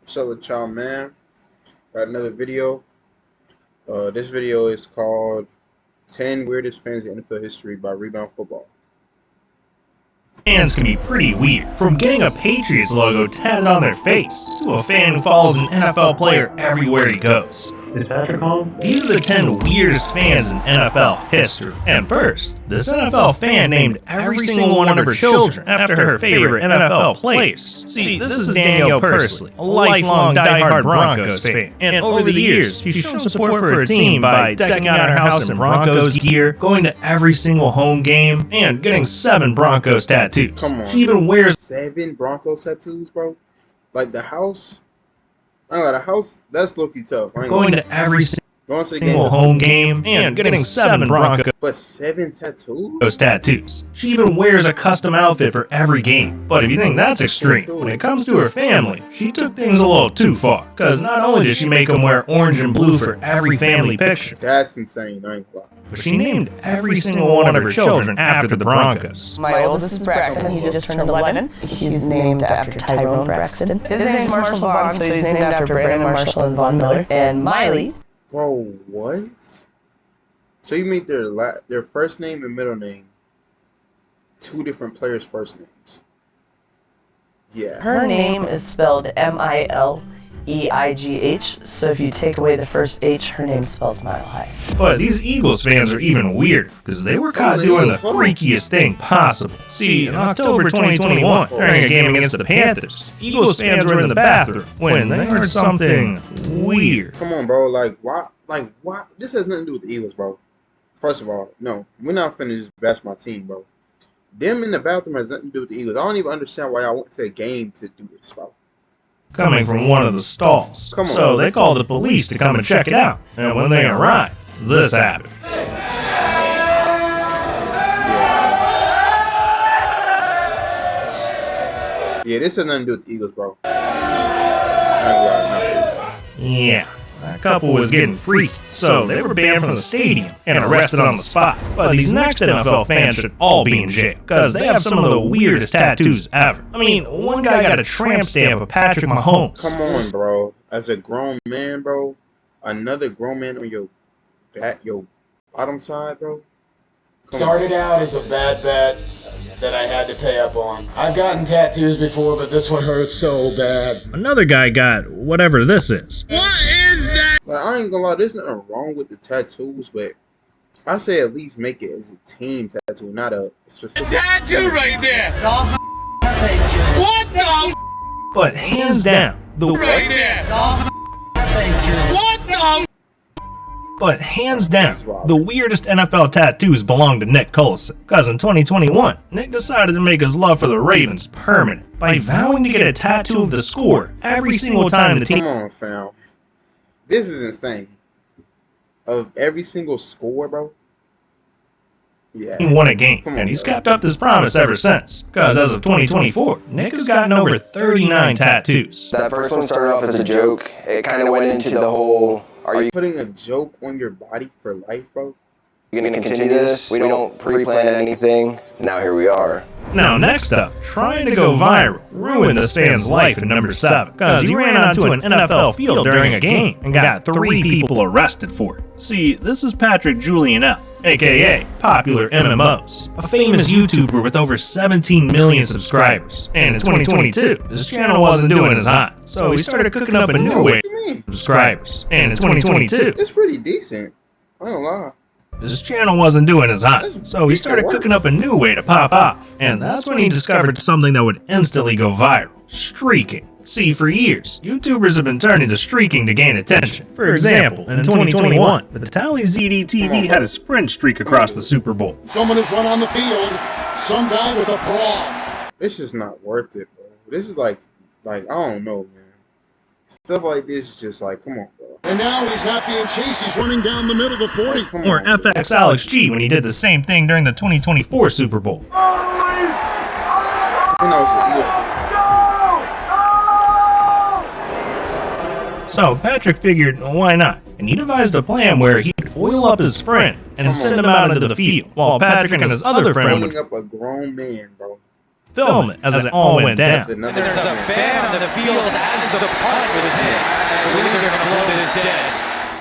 What's up with y'all, man? Got another video. This video is called 10 Weirdest Fans in NFL History by Rebound Football. Fans can be pretty weird, from getting a Patriots logo tatted on their face, to a fan who follows an NFL player everywhere he goes. Is Patrick home? These are the 10 weirdest fans in NFL history. And first, this NFL fan named every single one of her children after her favorite NFL players. See, this is Danielle Pursley, a lifelong diehard Broncos fan. And over the years, she's shown support for her team by decking out her house in Broncos gear, going to every single home game, and getting 7 Broncos tattoos. Come on. She even wears 7 Broncos tattoos, bro? Like the house? The house, that's low-key tough. going to every Going to the single game. home game and getting 7 Broncos But 7 tattoos? tattoos. She even wears a custom outfit for every game. But if you think that's extreme, when it comes to her family, she took things a little too far. Cause not only did she make them wear orange and blue for every family picture, That's insane, I ain't gonna lie. but she named every single one of her children after the Broncos. My oldest is Braxton. He just turned 11. He's named after Tyrone Braxton. His name's Marshall Vaughn, so he's named after Brandon Marshall and Von Miller. And Miley. Bro, what? So you made their first name and middle name 2 different players' first names. Yeah. Her name is spelled Mileigh, so if you take away the first H, her name spells Mile High. But these Eagles fans are even weirder, because they were caught doing the freakiest thing possible. See, in October 2021, during a game against the Panthers, Eagles fans were in the bathroom when they heard something weird. Come on, bro. Like, why? Like, why? This has nothing to do with the Eagles, bro. First of all, no. We're not finna just bash my team, bro. Them in the bathroom has nothing to do with the Eagles. I don't even understand why I went to a game to do this, bro. Coming from one of the stalls. Come on. So they called the police to come and check it out. And when they arrived, this happened. Yeah, this has nothing to do with the Eagles, bro. I ain't gonna lie, Yeah, that couple was getting freaky, so they were banned from the stadium and arrested on the spot. But these next NFL fans should all be in jail, because they have some of the weirdest tattoos ever. I mean, one guy got a tramp stamp of Patrick Mahomes. Come on, bro. As a grown man, bro, another grown man on your bottom side, bro. Started out as a bad bet that I had to pay up on. I've gotten tattoos before, but this one hurts so bad. Another guy got whatever this is. Like, I ain't gonna lie, there's nothing wrong with the tattoos, but I say at least make it as a team tattoo, not a specific Tattoo right there! What the But hands down, right there? What the But hands down, the weirdest NFL tattoos belong to Nick Collison. Because in 2021, Nick decided to make his love for the Ravens permanent by vowing to get a tattoo of the score every single time the Come team on, fam. This is insane. Of every single score, bro. Yeah. won a game. Come on, And he's bro. kept up this promise ever since. Because as of 2024, Nick has gotten over 39 tattoos. That first one started off as a joke. It kind of went into the whole, are you Putting a joke on your body for life, bro. going to continue this? We don't pre-plan anything. Now here we are. Now next up, trying to go viral, ruined this fan's life at number 7. Because he ran onto an NFL field during a game and got 3 people arrested for it. See, this is Patrick Julianelle, aka Popular MMOs, a famous YouTuber with over 17 million subscribers. And in 2022, his channel wasn't doing as hot, so he started cooking up a new way What do you mean? subscribers. And in 2022, It's pretty decent. I don't lie. his channel wasn't doing as hot, so he started cooking up a new way to pop off. And that's when he discovered something that would instantly go viral: streaking. See, for years, YouTubers have been turning to streaking to gain attention. For example, in 2021, Vitaly ZDTV had his friend streak across the Super Bowl. Someone has run on the field. Some guy with a bra. It's just not worth it, bro. This is like I don't know, man. Stuff like this is just like, come on, bro. And now he's happy and chase. He's running down the middle of the 40. Come Or on, bro. FX Alex G when he did the same thing during the 2024 Super Bowl. You know, it's the Eagles. So Patrick figured, why not? And he devised a plan where he'd oil up his friend and send him out into the field, while Patrick and his other friend would Oiling up a grown man, bro. film it as it all went down. That's another There's a segment. fan on the field as the punt was hit. I believe they're going to blow this dead.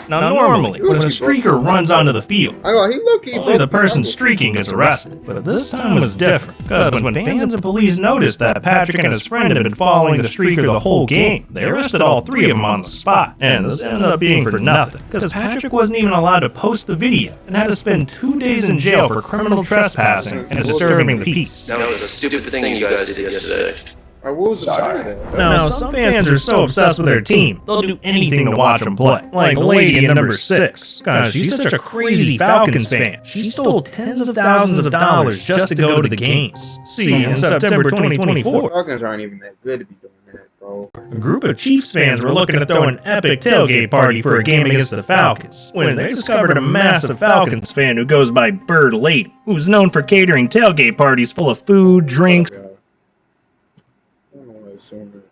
Now, normally, when a streaker runs onto the field, I go, he look, only the person streaking gets arrested. But this time was different, because when fans and police noticed that Patrick and his friend had been following the streaker the whole game, they arrested all three of them on the spot. And this ended up being for nothing, because Patrick wasn't even allowed to post the video, and had to spend 2 days in jail for criminal trespassing and disturbing the peace. That was a stupid thing you guys did yesterday. What was the point of that? Now, some fans are so obsessed with their team, they'll do anything to watch them play. Like the lady in number 6. Gosh, she's such a crazy Falcons fan. She stole tens of thousands of dollars just to go to the games. See, in September 2024, Falcons aren't even that good to be doing that, bro. a group of Chiefs fans were looking to throw an epic tailgate party for a game against the Falcons, when they discovered a massive Falcons fan who goes by Bird Lady, who's known for catering tailgate parties full of food, drinks, God. I don't know why I assumed that.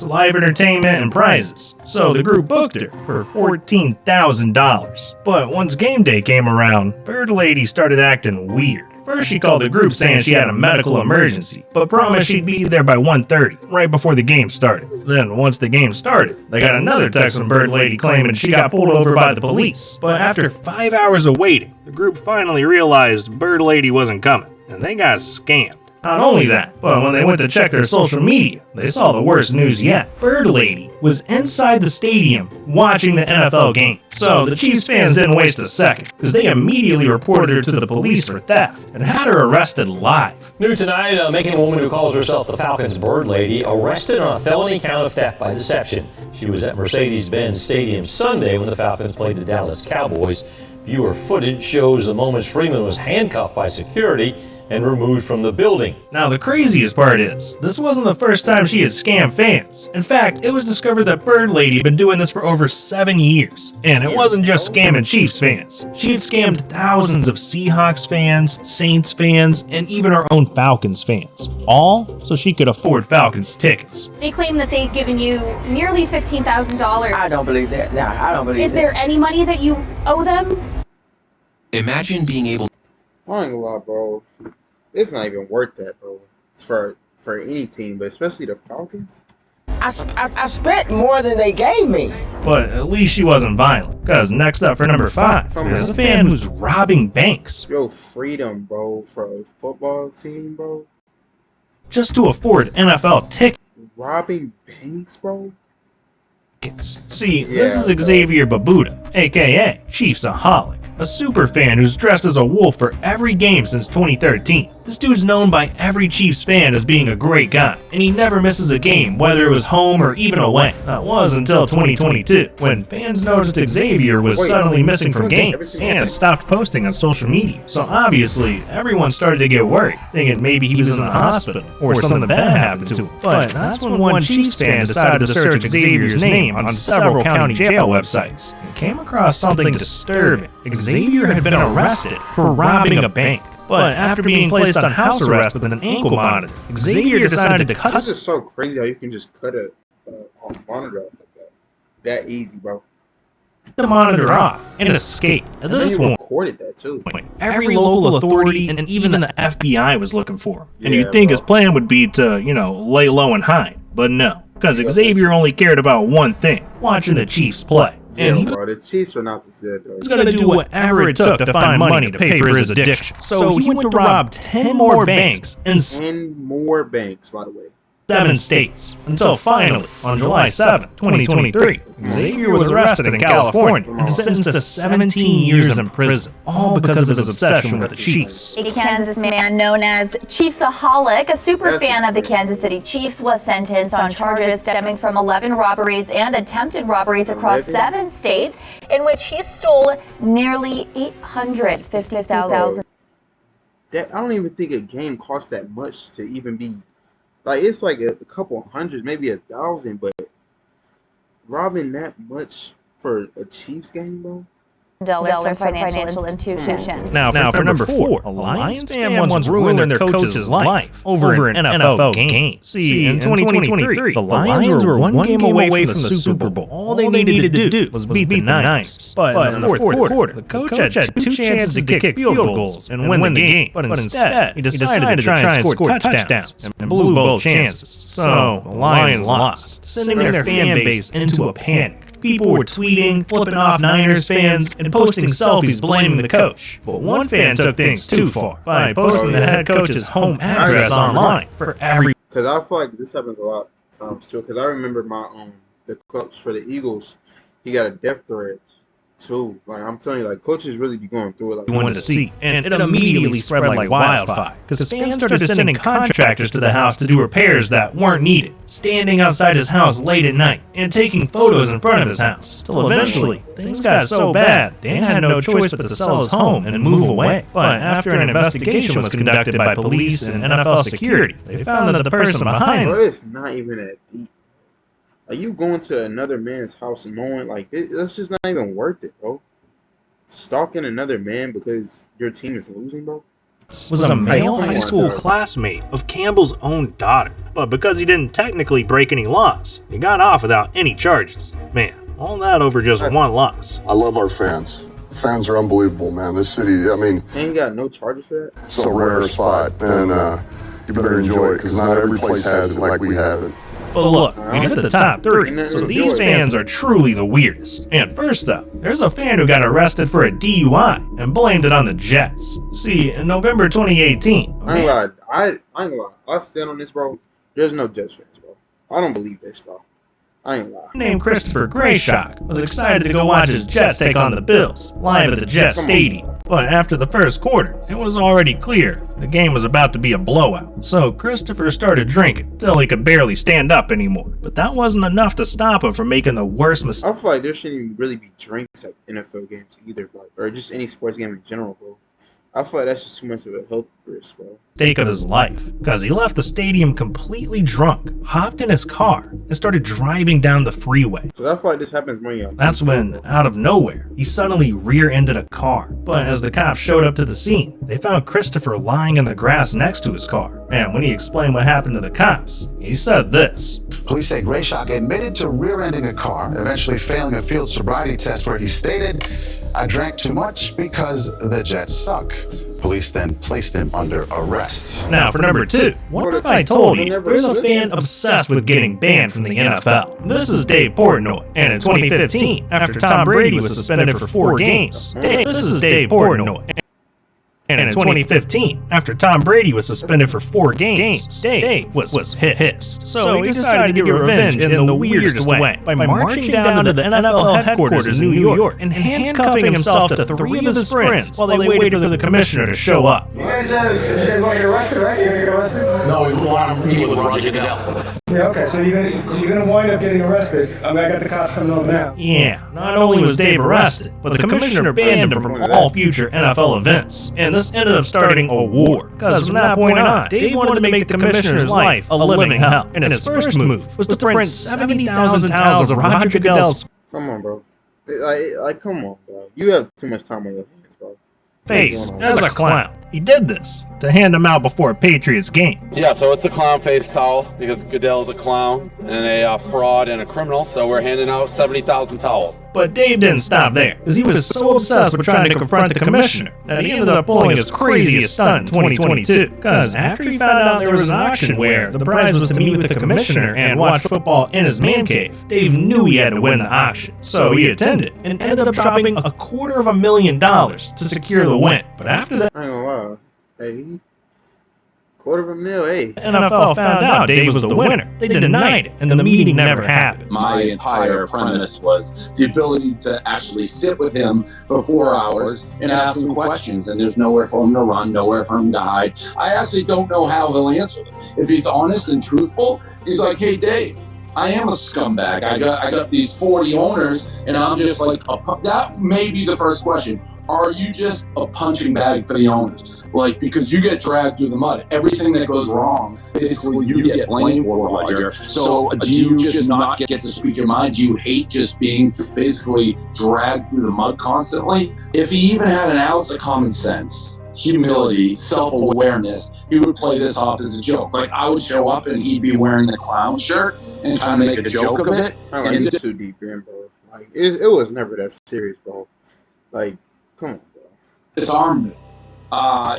live entertainment, and prizes. So the group booked her for $14,000. But once game day came around, Bird Lady started acting weird. First, she called the group saying she had a medical emergency, but promised she'd be there by 1:30, right before the game started. Then, once the game started, they got another text from Bird Lady claiming she got pulled over by the police. But after 5 hours of waiting, the group finally realized Bird Lady wasn't coming, and they got scammed. Not only that, but when they went to check their social media, they saw the worst news yet. Bird Lady was inside the stadium watching the NFL game. So the Chiefs fans didn't waste a second, because they immediately reported her to the police for theft and had her arrested live. New tonight, a Macon woman who calls herself the Falcons Bird Lady arrested on a felony count of theft by deception. She was at Mercedes-Benz Stadium Sunday when the Falcons played the Dallas Cowboys. Viewer footage shows the moments Freeman was handcuffed by security and removed from the building. Now the craziest part is, this wasn't the first time she had scammed fans. In fact, it was discovered that Bird Lady had been doing this for over 7 years. And it wasn't just scamming Chiefs fans. She had scammed thousands of Seahawks fans, Saints fans, and even her own Falcons fans. All so she could afford Falcons tickets. They claim that they've given you nearly $15,000. I don't believe that. No, I don't believe Is there any money that you owe them? Imagine being able I ain't gonna lie, bro. It's not even worth that, bro. For any team, but especially the Falcons. I spent more than they gave me. But at least she wasn't violent, because next up for number 5, there's a fan who's robbing banks Yo, freedom, bro, for a football team, bro. just to afford NFL tickets. Robbing banks, bro. See, this is Xavier Babuda, aka Chiefsaholic, a super fan who's dressed as a wolf for every game since 2013. This dude's known by every Chiefs fan as being a great guy, and he never misses a game, whether it was home or even away. That was until 2022, when fans noticed Xavier was suddenly missing from games and stopped posting on social media. So obviously, everyone started to get worried, thinking maybe he was in the hospital or something bad happened to him. But that's when one Chiefs fan decided to search Xavier's name on several county jail websites and came across something disturbing. Xavier had been arrested for robbing a bank. But after being placed on house arrest with an ankle monitor, Xavier decided to cut This is so crazy how you can just cut a monitor off like that. That easy, bro. the monitor off and escape. At this point, recorded that too. Every local authority and even the FBI was looking for him. And Yeah, you'd think bro. his plan would be to, lay low and hide. But no, because Xavier only cared about one thing, watching the Chiefs play. And he Yeah, bro, the Chiefs were not this good, though. was going to do whatever it took to find money to pay for his addiction. So he went to rob 10 more banks in 10 more banks, by the way. 7 states, until finally, on July 7, 2023, Xavier was arrested in California and sentenced to 17 years in prison, all because of his obsession with the Chiefs. A Kansas man known as Chiefsaholic, a super fan of the Kansas City Chiefs, was sentenced on charges stemming from 11 robberies and attempted robberies across 11? 7 states, in which he stole nearly $850,000. That I don't even think a game costs that much to even be. Like, it's like a couple hundred, maybe 1,000, but robbing that much for a Chiefs game, bro? dollars for financial institutions. Now for number 4, a Lions fan once ruined their coach's life over an NFL game. See, in 2023, the Lions were one game away from the Super Bowl. All they needed to do was beat the Niners. But in the fourth quarter, the coach had 2 chances to kick field goals and win the game. But instead, he decided to try and score touchdowns and blew both chances. So, the Lions lost, sending their fan base into a panic. People were tweeting, flipping off Niners fans, and posting selfies blaming the coach. But one fan took things too far by posting the head coach's home address online for every. Because I feel like this happens a lot of times too. Because I remember the coach for the Eagles, he got a death threat too. Like I'm telling you, like coaches really be going through it. Like wanted to see, and it immediately spread like wildfire because fans started sending contractors to the house to do repairs that weren't needed, standing outside his house late at night and taking photos in front of his house. Till eventually, things got so bad, Dan had no choice but to sell his home and move away. But after an investigation was conducted by police and NFL security, they found that the person behind it. It's not even that deep. Are you going to another man's house and knowing like that's just not even worth it, bro? Stalking another man because your team is losing, bro? Was a male high school classmate of Campbell's own daughter, but because he didn't technically break any laws, he got off without any charges. Man, all that over just one loss. I love our fans. Fans are unbelievable, man. This city, I mean, ain't got no charges for that. It's a rare spot, and you better enjoy it because not every place has it like we have it. But look, we hit the top 3, so these fans are truly the weirdest. And first up, there's a fan who got arrested for a DUI and blamed it on the Jets. See, in November 2018... I ain't gonna lie. I stand on this, bro. There's no Jets fans, bro. I don't believe this, bro. I ain't lying. Named Christopher Grayshock was excited to go watch his Jets take on the Bills, live at the Jets Stadium. But after the first quarter, it was already clear the game was about to be a blowout. So Christopher started drinking till he could barely stand up anymore. But that wasn't enough to stop him from making the worst mistake. I feel like there shouldn't even really be drinks at NFL games either, bro. Or just any sports game in general, bro. I feel like that's just too much of a health risk, bro. Mistake of his life, because he left the stadium completely drunk, hopped in his car, and started driving down the freeway. So I feel like this happens when you're... That's when, out of nowhere, he suddenly rear-ended a car. But as the cops showed up to the scene, they found Christopher lying in the grass next to his car. And when he explained what happened to the cops, he said this. Police say Grayshock admitted to rear-ending a car, eventually failing a field sobriety test where he stated, "I drank too much because the Jets suck." Police then placed him under arrest. Now for number 2, what if I told you there's a fan obsessed with getting banned from the NFL? This is Dave Portnoy, and in 2015, after Tom Brady was suspended for 4 games, this is Dave Portnoy. And in 2015, after Tom Brady was suspended for 4 games, Dave was pissed. So he decided to get revenge in the weirdest way by marching down to the NFL headquarters in New York and handcuffing himself to 3 of his friends while they waited for the commissioner to show up. You guys going to get arrested, right? You're going to get arrested? No, we want to meet with Roger Goodell. Yeah, okay, so you're going to wind up getting arrested. I mean, I got the cops coming over now. Yeah, not only was Dave arrested, but the commissioner banned him from all future NFL events. And this ended up starting a war, because from that point on, Dave wanted to make the commissioner's life a living hell, and his first move was to print 70,000 tiles of Roger Goodell's... Come on, bro. Like, come on, bro. You have too much time on your hands, bro. Face as a clown. He did this to hand him out before a Patriots game. Yeah, so it's a clown face towel because Goodell is a clown and a fraud and a criminal, so we're handing out 70,000 towels. But Dave didn't stop there, because he was so obsessed with trying to confront the commissioner that he ended up pulling his craziest stunt in 2022. Because after he found out there was an auction where the prize was to meet with the commissioner and watch football in his man cave, Dave knew he had to win the auction. So he attended and ended up dropping $250,000 to secure the win. But after that... I ain't gonna lie. Hey, $250,000, hey. The NFL found out Dave was the winner. They denied it, and the meeting never happened. My entire premise was the ability to actually sit with him for 4 hours and ask him questions, and there's nowhere for him to run, nowhere for him to hide. I actually don't know how he'll answer them. If he's honest and truthful, he's like, "Hey, Dave, I am a scumbag. I got these 40 owners, and I'm just like that. May be the first question: are you just a punching bag for the owners? Like, because you get dragged through the mud. Everything that goes wrong, basically, you get blamed for, Roger. So, do you just not get to speak your mind? Do you hate just being basically dragged through the mud constantly? If he even had an ounce of common sense, humility, self-awareness, he would play this off as a joke. Like, I would show up and he'd be wearing the clown shirt and kind of make a joke of it. I don't like too deep in, bro. Like, it was never that serious, bro. Like, come on, bro. Disarmament.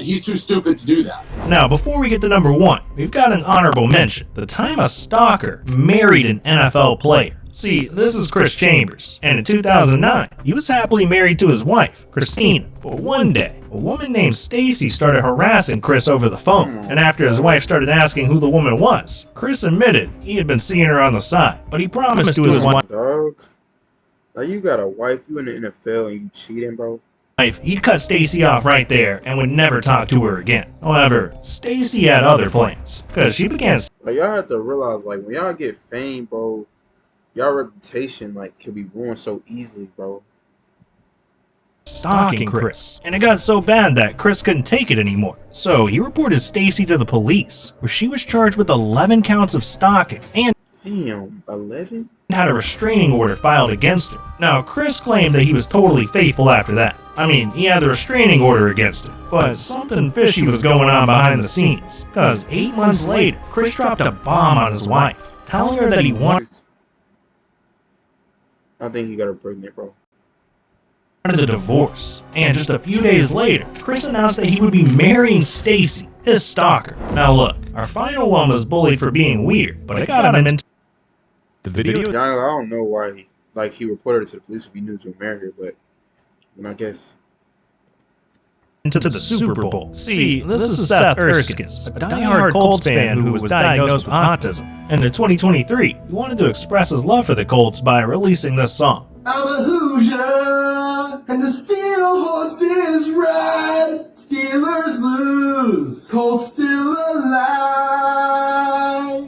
He's too stupid to do that. Now, before we get to number 1, we've got an honorable mention. The time a stalker married an NFL player. See, this is Chris Chambers, and in 2009, he was happily married to his wife, Christina. But one day, a woman named Stacy started harassing Chris over the phone, and after his wife started asking who the woman was, Chris admitted he had been seeing her on the side, but he promised to his wife, dog, like, you got a wife, you in the NFL, and you cheating, bro. He'd cut Stacy off right there and would never talk to her again. However, Stacy had other plans, because she began... Like, y'all have to realize, like, when y'all get fame, bro, y'all reputation, like, can be ruined so easily, bro. Stalking Chris, and it got so bad that Chris couldn't take it anymore. So he reported Stacy to the police, where she was charged with 11 counts of stalking and... Damn, 11? ...had a restraining order filed against her. Now, Chris claimed that he was totally faithful after that. I mean, he had the restraining order against her, but something fishy was going on behind the scenes, because 8 months later, Chris dropped a bomb on his wife, telling her that he wanted I think he got her pregnant, bro. a divorce. And just a few days later, Chris announced that he would be marrying Stacy, his stalker. Now look, our final one was bullied for being weird, but it got him into the video. I don't know why he reported it to the police if he knew to marry her, but I guess into the Super Bowl. See, this is Seth Erskines, a diehard Colts fan who was diagnosed with autism. And in 2023, he wanted to express his love for the Colts by releasing this song. I'm a Hoosier, and the steel horses ride. Steelers lose, Colts still alive.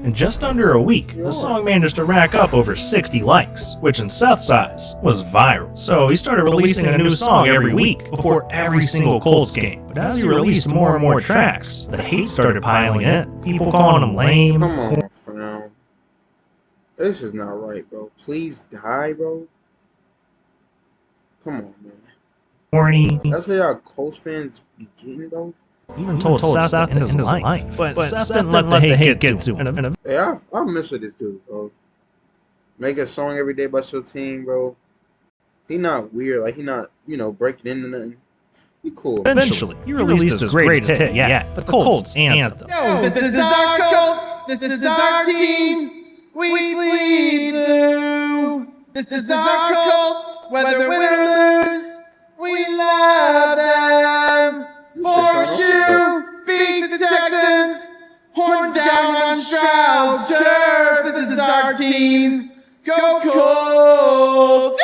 In just under a week, the song managed to rack up over 60 likes, which in Seth's eyes was viral. So he started releasing a new song every week before every single Colts game. But as he released more and more tracks, the hate started piling in. People calling him lame. Come on, fam. This is not right, bro. Please die, bro. Come on, man. Corny. That's how y'all Colts fans be getting, though. Even told Seth to end his life. But Seth didn't let the hate get to him. Hey, I miss this dude, bro. Make a song every day about your team, bro. He not weird. Like, he not, breaking into nothing. He cool. Eventually, he released his greatest hit yet, the Colts Anthem. Yo, this is our Colts. This is our team. We bleed blue. This is our Colts. Whether win or lose, we love them. Horseshoe, beat the Texans. Horns down on Stroud's turf. This is our team. Go Colts!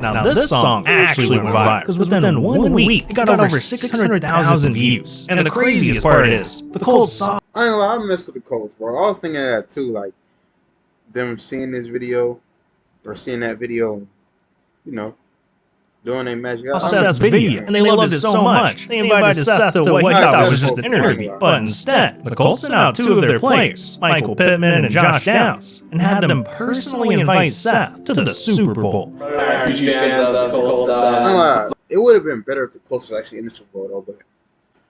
Now this song actually went viral because within 1 week, it got over 600,000 views. And the craziest part is, the Colts saw... I ain't gonna lie, I messed with the Colts, bro. I was thinking of that too, like, them seeing this video, or seeing that video, doing their magic. Seth's video, and they loved it so much, they invited Seth to what he thought was just an interview. But instead, the Colts sent out 2 of their players, Michael Pittman and Josh Downs, and had them personally invite Seth to the Super Bowl. It would have been better if the Colts was actually in the Super Bowl, though, but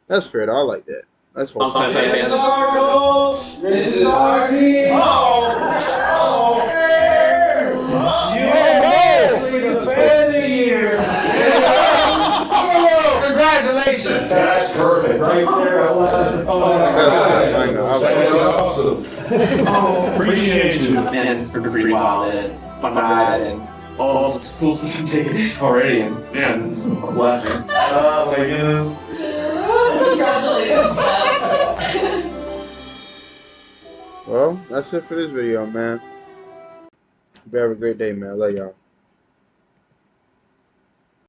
that's fair, though. I like that. That's what I'm saying. This is our Colts. This is our team. Congratulations! That's perfect. Right there. Awesome. Appreciate you. Man, it's been pretty wild and fun ride and all the cool stuff I'm taking already. And man, this is a blessing. Oh my goodness. Congratulations. Well, that's it for this video, man. You have a great day, man. I love y'all.